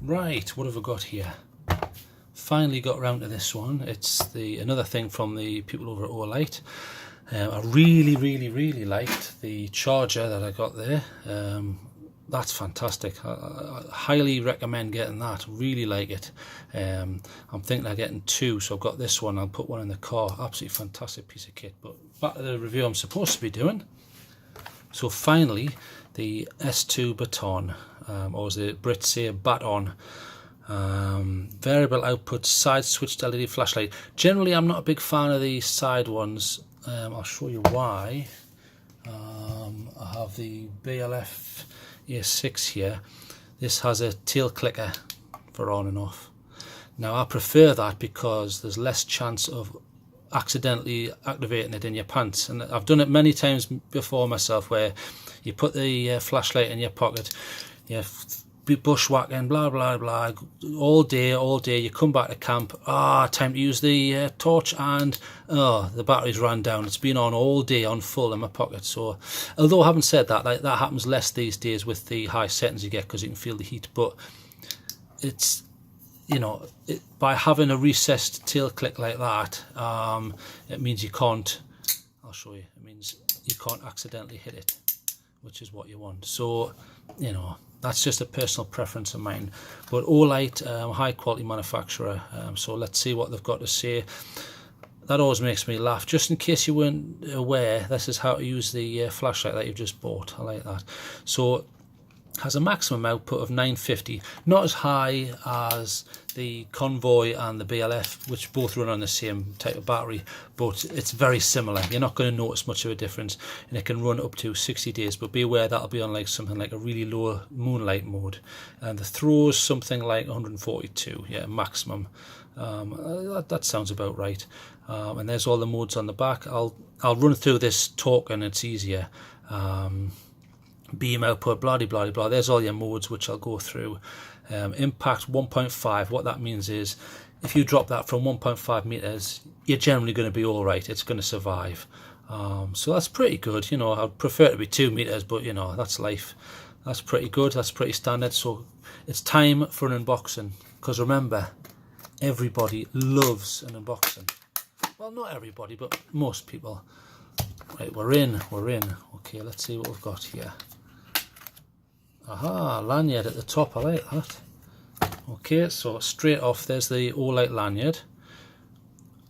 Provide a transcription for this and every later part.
Right, what have I got here? Finally got around to this one. It's another thing from the people over at Olight. I really liked the charger that I got there. That's fantastic. I highly recommend getting that. Really like it. I'm thinking of getting two, so I've got this one. I'll put one in the car. Absolutely fantastic piece of kit. But back to the review I'm supposed to be doing. So finally, the S2 baton, or as the Brits say, baton. Variable output side switched LED flashlight. Generally, I'm not a big fan of the side ones. I'll show you why. I have the BLF A6 here. This has a tail clicker for on and off. Now I prefer that because there's less chance of accidentally activating it in your pants, and I've done it many times before myself, where you put the flashlight in your pocket, you be bushwhacking, blah blah blah, all day, you come back to camp, time to use the torch, and the battery's ran down. It's been on all day on full in my pocket. So although I haven't said that, that happens less these days with the high settings you get, because you can feel the heat, but it's, you know, by having a recessed tail click like that, it means you can't, I'll show you, it means you can't accidentally hit it, which is what you want. So, you know, that's just a personal preference of mine. But Olight, high quality manufacturer, so let's see what they've got to say. That always makes me laugh. Just in case you weren't aware, this is how to use the flashlight that you've just bought. I like that. So has a maximum output of 950, not as high as the Convoy and the BLF, which both run on the same type of battery, but it's very similar. You're not going to notice much of a difference, and it can run up to 60 days, but be aware that'll be on like something like a really low moonlight mode, and the throw is something like 142, yeah, maximum. That sounds about right. And there's all the modes on the back. I'll run through this talking, it's easier. Beam output, blah blah blah. There's all your modes, which I'll go through. Impact 1.5. What that means is, if you drop that from 1.5 meters, you're generally going to be all right. It's going to survive. So that's pretty good. You know, I'd prefer it to be 2 meters, but you know, that's life. That's pretty good. That's pretty standard. So it's time for an unboxing, because remember, everybody loves an unboxing. Well, not everybody, but most people. Right, we're in. Okay, let's see what we've got here. Aha, lanyard at the top, I like that. Okay, so straight off, there's the Olight lanyard.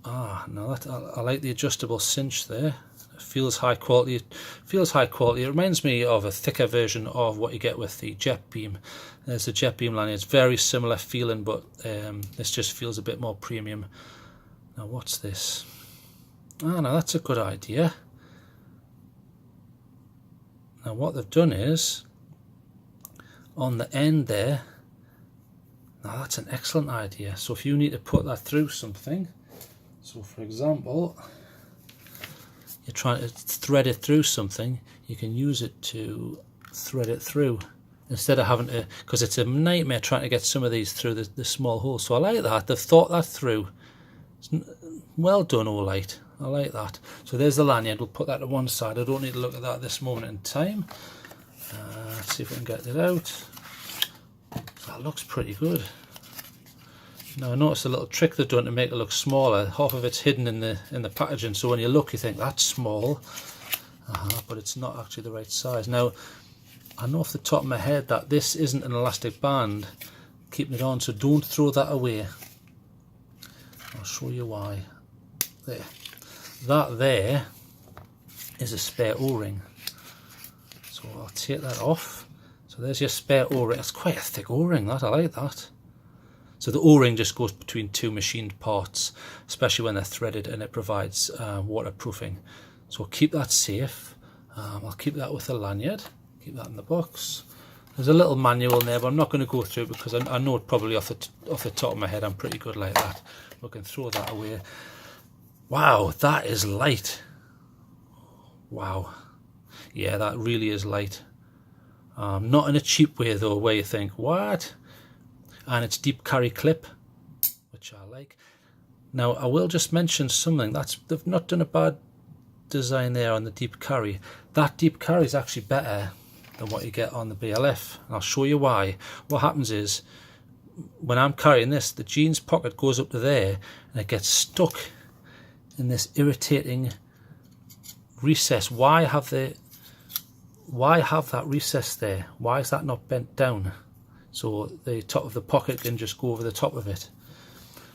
Now that I like the adjustable cinch there. It feels high quality. It reminds me of a thicker version of what you get with the Jet Beam. There's the Jet Beam lanyard. It's very similar feeling, but this just feels a bit more premium. Now what's this? Now that's a good idea. Now what they've done is, on the end there, now that's an excellent idea. So if you need to put that through something, so for example, you're trying to thread it through something, you can use it to thread it through, instead of having to, because it's a nightmare trying to get some of these through the small holes. So I like that, they've thought that through. Well done, Olight. I like that. So there's the lanyard. We'll put that to one side. I don't need to look at that at this moment in time. Let's see if we can get it out. That looks pretty good. Now I noticed a little trick they've done to make it look smaller. Half of it's hidden in the packaging, so when you look, you think that's small, but it's not actually the right size. Now I know off the top of my head that this isn't an elastic band keeping it on, so don't throw that away. I'll show you why. There. That there is a spare O-ring. So I'll take that off. So there's your spare O-ring. It's quite a thick O-ring, that. I like that. So the O-ring just goes between two machined parts, especially when they're threaded, and it provides waterproofing. So keep that safe. I'll keep that with the lanyard. Keep that in the box. There's a little manual in there, but I'm not going to go through it because I know it probably off the top of my head. I'm pretty good like that. We can throw that away. Wow, that is light. Wow. Yeah, that really is light. Not in a cheap way though, where you think, what? And it's deep carry clip, which I like. Now, I will just mention something. They've not done a bad design there on the deep carry. That deep carry is actually better than what you get on the BLF. And I'll show you why. What happens is, when I'm carrying this, the jeans pocket goes up to there and it gets stuck in this irritating recess. Why have that recess there? Why is that not bent down so the top of the pocket can just go over the top of it?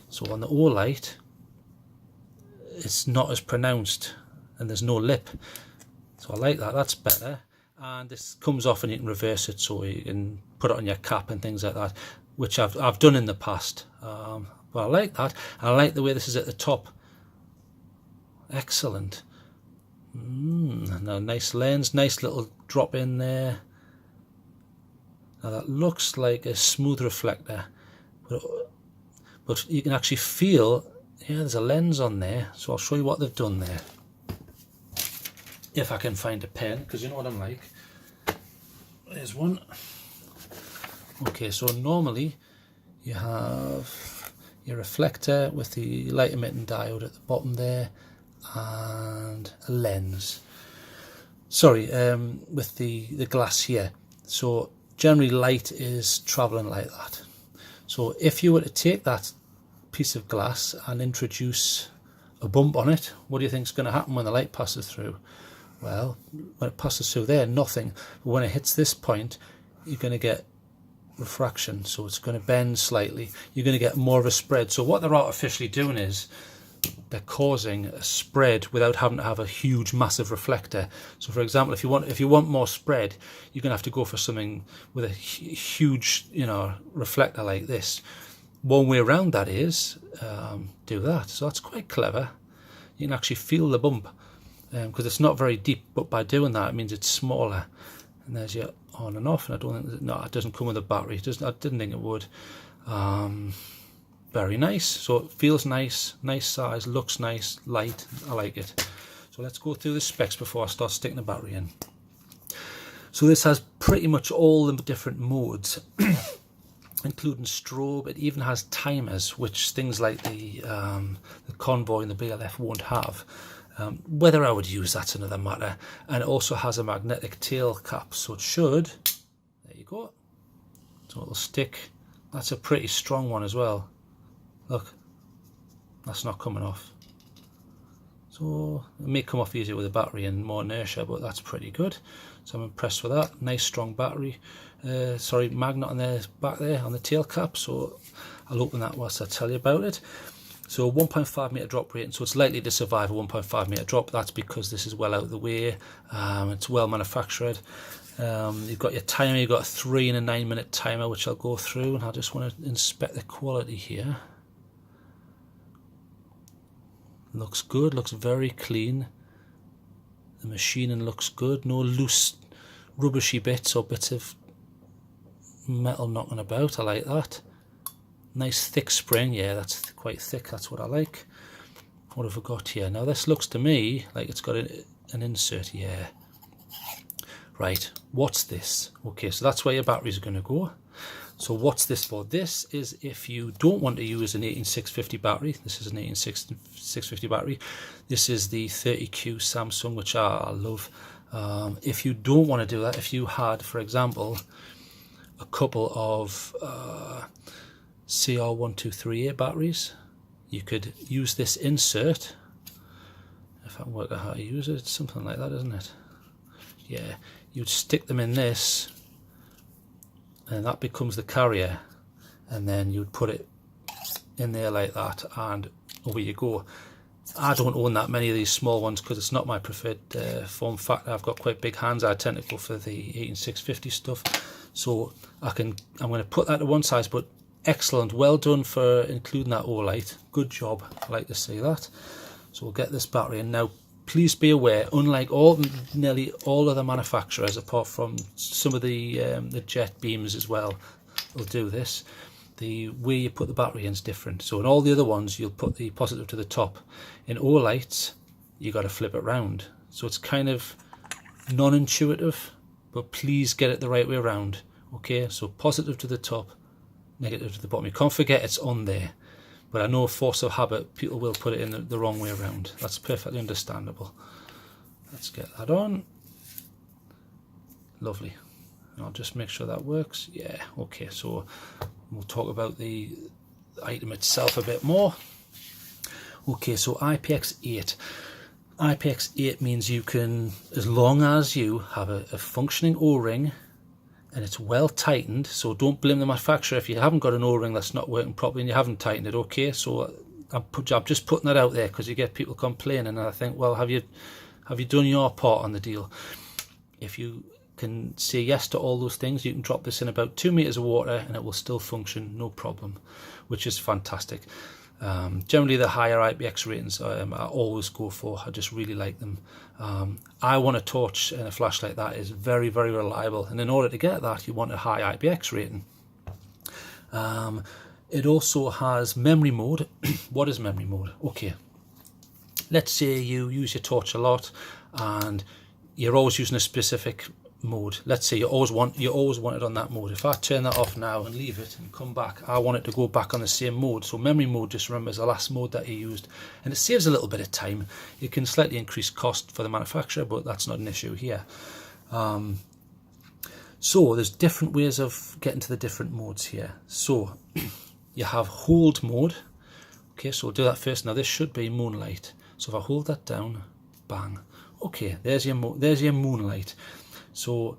So on the olight, it's not as pronounced and there's no lip. So I like that, that's better. And this comes off and you can reverse it so you can put it on your cap and things like that, which I've done in the past. But I like that. And I like the way this is at the top. Excellent. Now nice lens, nice little drop in there. Now that looks like a smooth reflector, but you can actually feel, yeah, there's a lens on there. So I'll show you what they've done there. If I can find a pen, because you know what I'm like. There's one. Okay, so normally you have your reflector with the light emitting diode at the bottom there, and a lens. Sorry, with the glass here. So generally light is traveling like that. So if you were to take that piece of glass and introduce a bump on it, what do you think is going to happen when the light passes through? Well, when it passes through there, nothing. But when it hits this point, you're going to get refraction. So it's going to bend slightly. You're going to get more of a spread. So what they're artificially doing is they're causing a spread without having to have a huge, massive reflector. So, for example, if you want more spread, you're going to have to go for something with a huge, reflector like this. One way around that is do that. So that's quite clever. You can actually feel the bump. Because it's not very deep, but by doing that it means it's smaller. And there's your on and off, and I don't think, no, it doesn't come with a battery. I didn't think it would. Very nice. So it feels nice, nice size, looks nice, light. I like it. So let's go through the specs before I start sticking the battery in. So this has pretty much all the different modes, including strobe. It even has timers, which things like the Convoy and the BLF won't have. Whether I would use that's another matter. And it also has a magnetic tail cap, so it should, there you go, so it'll stick. That's a pretty strong one as well. Look, that's not coming off. So it may come off easier with a battery and more inertia, but that's pretty good. So I'm impressed with that. Nice strong battery. Magnet on the back there on the tail cap, so I'll open that whilst I tell you about it. So 1.5 metre drop rating, so it's likely to survive a 1.5 metre drop. That's because this is well out of the way. It's well manufactured. You've got your timer, you've got a 3 and a 9 minute timer, which I'll go through, and I just want to inspect the quality here. Looks good, looks very clean. The machining looks good, no loose rubbishy bits or bits of metal knocking about. I like that. Nice thick spring, yeah, that's quite thick, that's what I like. What have we got here? Now this looks to me like it's got an insert, yeah. Right, what's this? Okay, so that's where your batteries are going to go. So what's this for? This is if you don't want to use an 18650 battery. This is an 18650 battery. This is the 30Q Samsung, which I love. If you don't want to do that, if you had, for example, a couple of CR1238 batteries, you could use this insert. If I can work out how to use it, it's something like that, isn't it? Yeah, you'd stick them in this, and that becomes the carrier, and then you'd put it in there like that, and away you go. I don't own that many of these small ones because it's not my preferred form factor. I've got quite big hands. I tend to go for the 18650 stuff. So I'm going to put that to one side, but excellent, well done for including that olight. Good job, I like to see that. So we'll get this battery in now. Please be aware, unlike nearly all other manufacturers, apart from some of the jet beams as well, will do this. The way you put the battery in is different. So in all the other ones, you'll put the positive to the top. In olights, you got to flip it round. So it's kind of non-intuitive, but please get it the right way around. Okay, so positive to the top, negative to the bottom. You can't forget it's on there. But I know, force of habit, people will put it in the wrong way around. That's perfectly understandable. Let's get that on. Lovely. And I'll just make sure that works. Yeah, okay, so We'll talk about the item itself a bit more. Okay, so IPX8. IPX8 means you can, as long as you have a functioning O-ring and it's well tightened, so don't blame the manufacturer if you haven't got an O-ring that's not working properly and you haven't tightened it, okay? So I'm just putting that out there because you get people complaining, and I think, well, have you done your part on the deal? If you can say yes to all those things, you can drop this in about 2 meters of water and it will still function no problem, which is fantastic. Generally the higher IPX ratings I always go for. I just really like them. I want a torch and a flashlight that is very, very reliable, and in order to get that you want a high IPX rating. It also has memory mode. What is memory mode? Okay, let's say you use your torch a lot and you're always using a specific mode. Let's say you always want it on that mode. If I turn that off now and leave it and come back, I want it to go back on the same mode. So memory mode just remembers the last mode that you used, and it saves a little bit of time. It can slightly increase cost for the manufacturer, but that's not an issue here. So there's different ways of getting to the different modes here. So you have hold mode. Okay, so we'll do that first. Now this should be moonlight. So if I hold that down, bang. Okay, there's your moonlight. So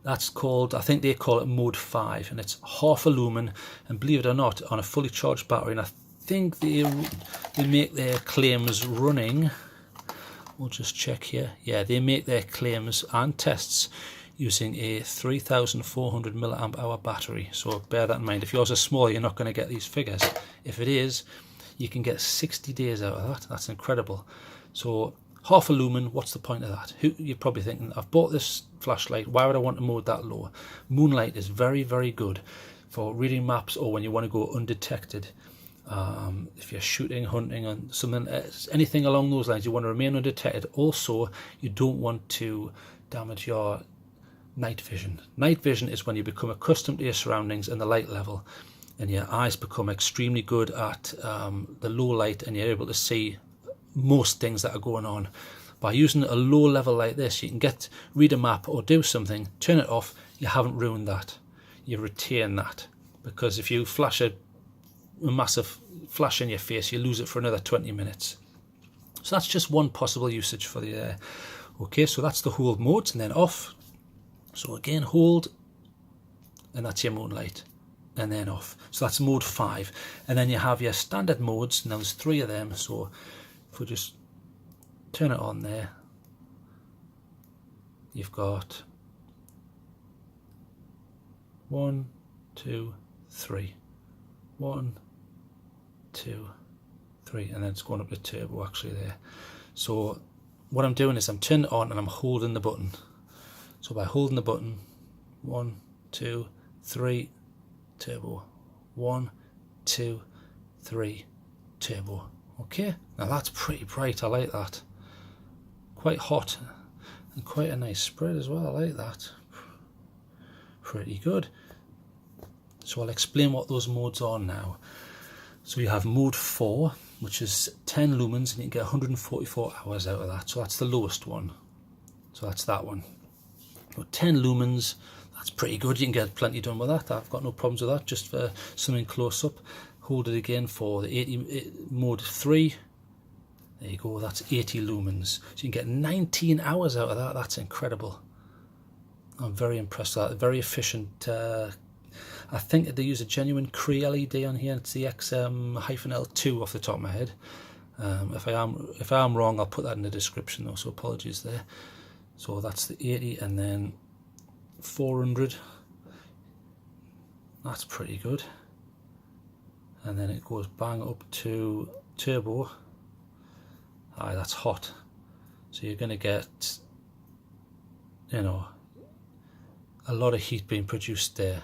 that's called, I think they call it mode 5, and it's half a lumen, and believe it or not, on a fully charged battery. And I think they make their claims running, we'll just check here, yeah, they make their claims and tests using a 3400 milliamp hour battery. So bear that in mind. If yours is smaller, you're not going to get these figures. If it is, you can get 60 days out of that. That's incredible. So half a lumen, what's the point of that? You're probably thinking, I've bought this flashlight, why would I want to mode that low? Moonlight is very, very good for reading maps, or when you want to go undetected. If you're shooting, hunting, and something, anything along those lines, you want to remain undetected. Also, you don't want to damage your night vision. Night vision is when you become accustomed to your surroundings and the light level, and your eyes become extremely good at the low light, and you're able to see most things that are going on. By using a low level like this, you can read a map or do something, turn it off, you haven't ruined that, you retain that, because if you flash a massive flash in your face, you lose it for another 20 minutes. So that's just one possible usage for the okay, so that's the hold modes, and then off. So again, hold, and that's your moonlight, and then off. So that's mode 5, and then you have your standard modes. Now there's 3 of them, so if we just turn it on there, you've got 1, 2, 3, 1, 2, 3, and then it's going up to turbo actually there. So what I'm doing is I'm turning it on and I'm holding the button. So by holding the button, 1, 2, 3, turbo, 1, 2, 3, turbo. Okay, now that's pretty bright, I like that. Quite hot and quite a nice spread as well, I like that. Pretty good. So I'll explain what those modes are now. So you have mode 4, which is 10 lumens, and you can get 144 hours out of that. So that's the lowest one. So that's that one. So 10 lumens, that's pretty good. You can get plenty done with that. I've got no problems with that, just for something close up. Hold it again for the mode 3. There you go, that's 80 lumens. So you can get 19 hours out of that. That's incredible. I'm very impressed with that. Very efficient. I think they use a genuine Cree LED on here. It's the XM-L2 off the top of my head. If I am wrong, I'll put that in the description though, so apologies there. So that's the 80, and then 400. That's pretty good. And then it goes bang up to turbo. Aye, that's hot. So you're going to get, you know, a lot of heat being produced there.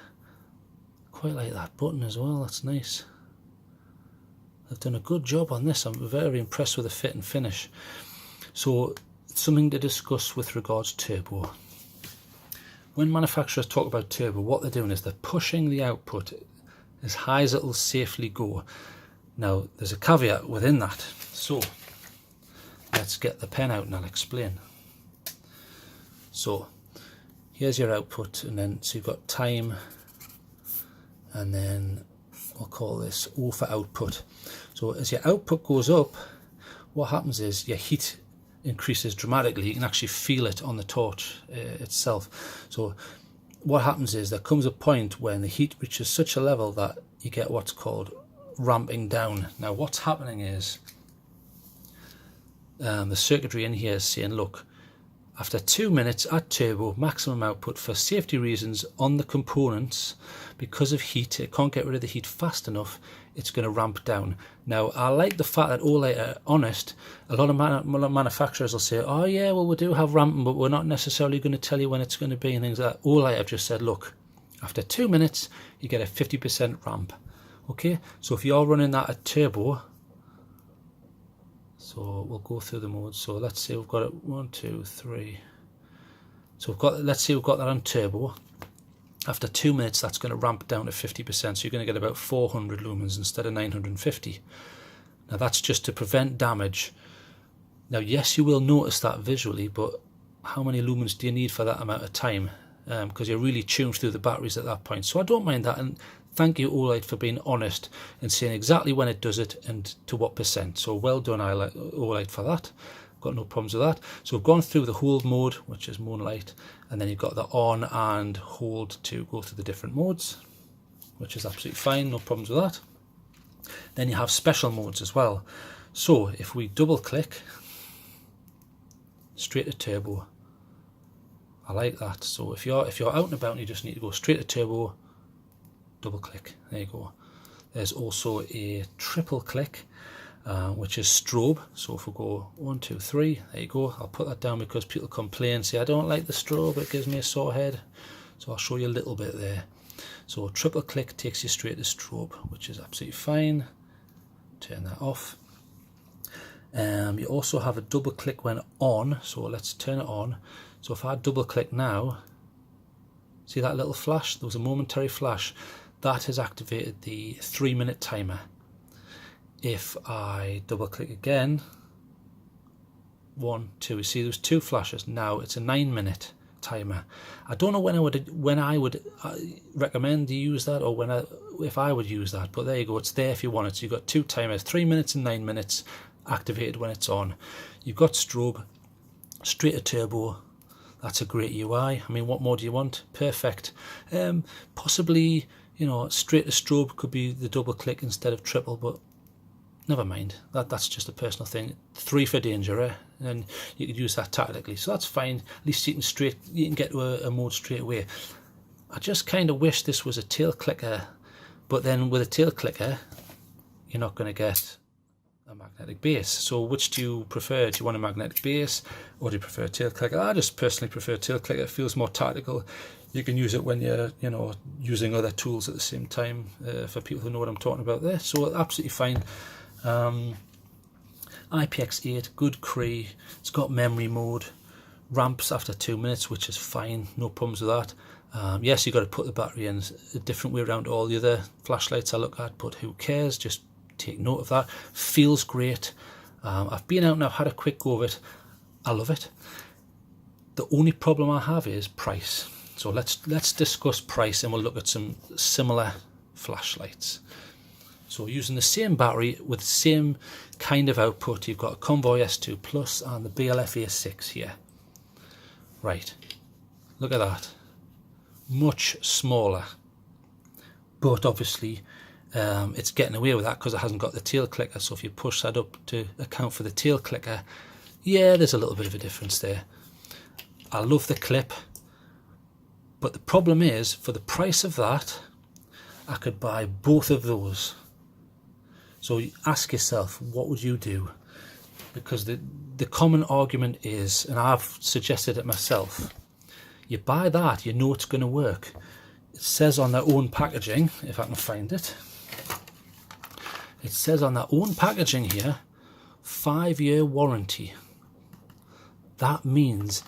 Quite like that button as well, that's nice. They've done a good job on this. I'm very impressed with the fit and finish. So something to discuss with regards to turbo. When manufacturers talk about turbo, what they're doing is they're pushing the output as high as it'll safely go. Now there's a caveat within that, so let's get the pen out and I'll explain. So here's your output, and then so you've got time and then I'll call this O for output. So as your output goes up, what happens is your heat increases dramatically. You can actually feel it on the torch itself. So what happens is there comes a point when the heat reaches such a level that you get what's called ramping down. Now what's happening is the circuitry in here is saying, look, after 2 minutes at turbo, maximum output, for safety reasons on the components, because of heat, it can't get rid of the heat fast enough, it's going to ramp down. Now, I like the fact that Olight are honest. A lot of manufacturers will say, oh yeah, well we do have ramping, but we're not necessarily going to tell you when it's going to be and things like that. Olight have just said, look, after 2 minutes, you get a 50% ramp. Okay, so if you're running that at turbo, so we'll go through the modes. So let's say we've got it 1, 2, 3. So we've got, let's say we've got that on turbo. After 2 minutes, that's going to ramp down to 50%. So you're going to get about 400 lumens instead of 950. Now that's just to prevent damage. Now yes, you will notice that visually, but how many lumens do you need for that amount of time? Because you're really tuned through the batteries at that point. So I don't mind that, and thank you Olight for being honest and saying exactly when it does it and to what percent. So well done Olight for that. Got no problems with that. So we've gone through the hold mode, which is moonlight, and then you've got the on and hold to go through the different modes, which is absolutely fine, no problems with that. Then you have special modes as well. So if we double click, straight to turbo. I like that. So if you're out and about and you just need to go straight to turbo, double click, there you go. There's also a triple click, which is strobe. So if we go 1, 2, 3, there you go. I'll put that down because people complain, say I don't like the strobe, it gives me a sore head. So I'll show you a little bit there. So triple click takes you straight to strobe, which is absolutely fine. Turn that off. You also have a double click when on, so let's turn it on. So if I double click now, see that little flash? There was a momentary flash. That has activated the 3-minute timer. If I double click again, 1, 2, you see there's 2 flashes. Now it's a 9-minute timer. I don't know when I would recommend you use that, or if I would use that, but there you go, it's there if you want it. So you've got 2 timers, 3 minutes and 9 minutes, activated when it's on. You've got strobe, straight to turbo. That's a great UI. I mean, what more do you want? Perfect. Possibly, you know, straight to strobe could be the double click instead of triple, but never mind. That's just a personal thing. 3 for danger, and you could use that tactically, so that's fine. At least you can get to a mode straight away. I just kind of wish this was a tail clicker, but then with a tail clicker, you're not going to get a magnetic base. So which do you prefer? Do you want a magnetic base, or do you prefer a tail clicker? I just personally prefer tail clicker. It feels more tactical. You can use it when you're, you know, using other tools at the same time, for people who know what I'm talking about there. So absolutely fine. IPX8, good Cree. It's got memory mode, ramps after 2 minutes, which is fine, no problems with that. Yes, you've got to put the battery in a different way around to all the other flashlights I look at, but who cares? Just take note of that. Feels great. I've been out and I've had a quick go of it. I love it. The only problem I have is price. So let's discuss price, and we'll look at some similar flashlights. So using the same battery with the same kind of output, you've got a Convoy S2 Plus and the BLF A6 here. Right, look at that. Much smaller. But obviously it's getting away with that because it hasn't got the tail clicker. So if you push that up to account for the tail clicker, yeah, there's a little bit of a difference there. I love the clip, but the problem is, for the price of that, I could buy both of those. So you ask yourself, what would you do? Because the common argument is, and I've suggested it myself, you buy that, you know it's going to work. It says on their own packaging, if I can find it, it says on their own packaging here, 5-year warranty. That means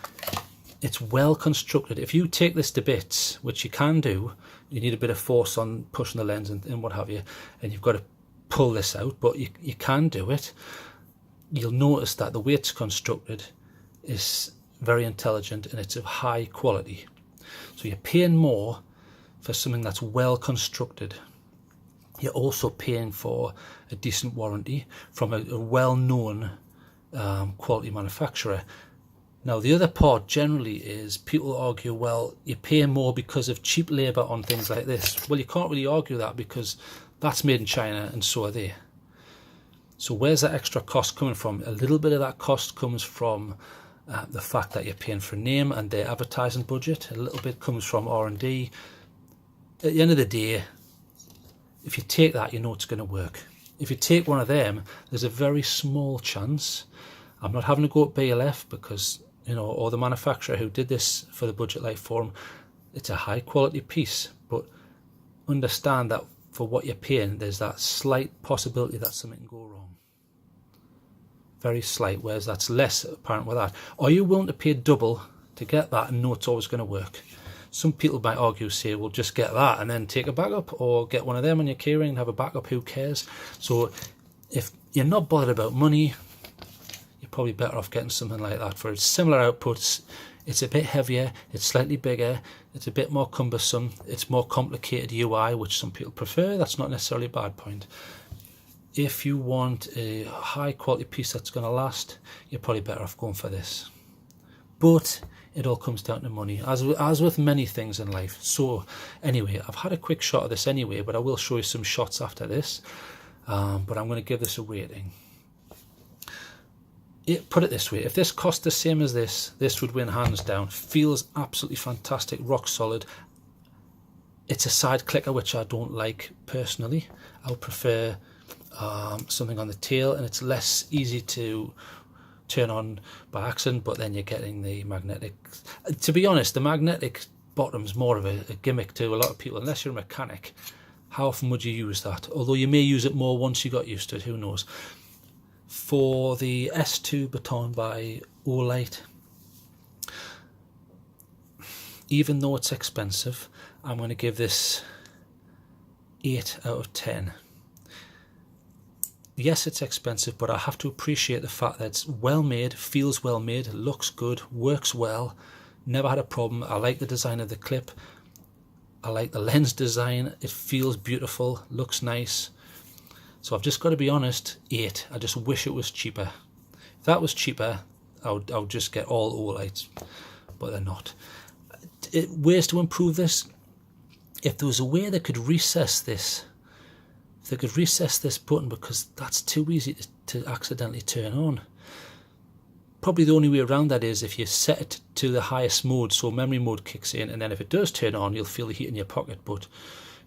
it's well constructed. If you take this to bits, which you can do, you need a bit of force on pushing the lens and what have you, and you've got to pull this out, but you can do it. You'll notice that the way it's constructed is very intelligent and it's of high quality. So you're paying more for something that's well constructed. You're also paying for a decent warranty from a well-known quality manufacturer. Now, the other part generally is people argue, well, you're paying more because of cheap labour on things like this. Well, you can't really argue that because that's made in China and so are they. So where's that extra cost coming from? A little bit of that cost comes from the fact that you're paying for a name and their advertising budget. A little bit comes from R&D. At the end of the day, if you take that, you know it's going to work. If you take one of them, there's a very small chance. I'm not having to go at BLF because, you know, or the manufacturer who did this for the Budget Light Forum, it's a high quality piece, but understand that for what you're paying, there's that slight possibility that something can go wrong. Very slight, whereas that's less apparent with that. Are you willing to pay double to get that and know it's always going to work? Some people might argue, say, well, just get that and then take a backup, or get one of them on your keyring and have a backup, who cares? So if you're not bothered about money, you're probably better off getting something like that. For similar outputs, it's a bit heavier, it's slightly bigger, it's a bit more cumbersome, it's more complicated UI, which some people prefer. That's not necessarily a bad point. If you want a high quality piece that's going to last, you're probably better off going for this. But it all comes down to money, as with many things in life. So anyway, I've had a quick shot of this anyway, but I will show you some shots after this. But I'm going to give this a rating. Put it this way, if this cost the same as this would win hands down. Feels absolutely fantastic, rock solid. It's a side clicker, which I don't like personally. I would prefer something on the tail, and it's less easy to turn on by accident, but then you're getting the magnetic. To be honest, the magnetic bottom's more of a gimmick to a lot of people. Unless you're a mechanic, how often would you use that? Although you may use it more once you got used to it, who knows. For the S2 baton by Olight, even though it's expensive, I'm going to give this 8 out of 10. Yes, it's expensive, but I have to appreciate the fact that it's well made, feels well made, looks good, works well, never had a problem. I like the design of the clip. I like the lens design. It feels beautiful, looks nice. So I've just got to be honest, 8. I just wish it was cheaper. If that was cheaper, I would just get all Olights, but they're not. Ways to improve this. If there was a way they could recess this, they could recess this button, because that's too easy to accidentally turn on. Probably the only way around that is if you set it to the highest mode, so memory mode kicks in, and then if it does turn on, you'll feel the heat in your pocket, but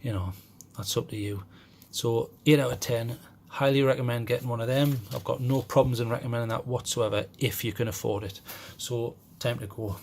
you know, that's up to you. So 8 out of 10, highly recommend getting one of them. I've got no problems in recommending that whatsoever if you can afford it. So time to go.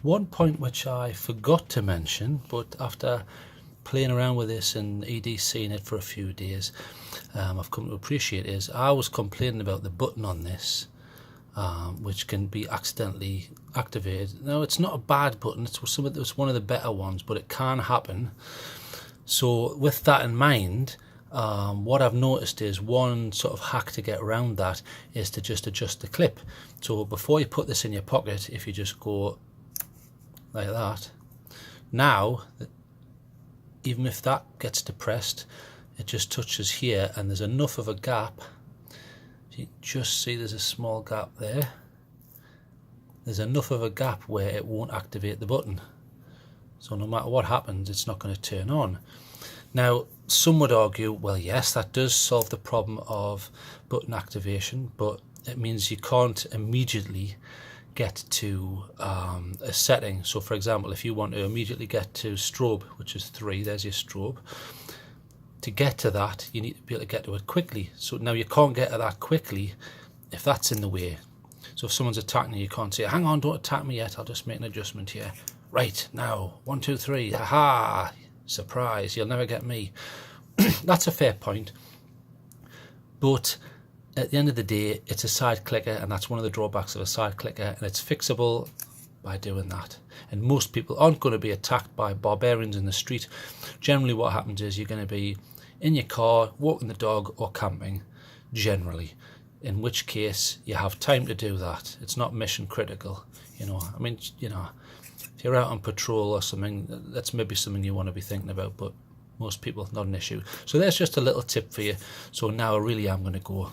One point which I forgot to mention, but after playing around with this and EDCing it for a few days, I've come to appreciate is I was complaining about the button on this, which can be accidentally activated. Now, it's not a bad button, it's one of the better ones, but it can happen. So with that in mind, what I've noticed is one sort of hack to get around that is to just adjust the clip. So before you put this in your pocket, if you just go like that, now even if that gets depressed, it just touches here and there's enough of a gap. You just see there's a small gap there. There's enough of a gap where it won't activate the button. So no matter what happens, it's not going to turn on. Now, some would argue, well, yes, that does solve the problem of button activation, but it means you can't immediately get to a setting. So, for example, if you want to immediately get to strobe, which is 3, there's your strobe. To get to that, you need to be able to get to it quickly. So now you can't get to that quickly if that's in the way. So if someone's attacking you, you can't say, hang on, don't attack me yet, I'll just make an adjustment here. Right, now, 1, 2, 3, haha, surprise, you'll never get me. That's a fair point. But at the end of the day, it's a side clicker, and that's one of the drawbacks of a side clicker, and it's fixable by doing that. And most people aren't going to be attacked by barbarians in the street. Generally what happens is you're going to be in your car, walking the dog, or camping, generally. In which case, you have time to do that. It's not mission critical, you know. I mean, you know, if you're out on patrol or something, that's maybe something you want to be thinking about, but most people, not an issue. So there's just a little tip for you. So now I really am going to go.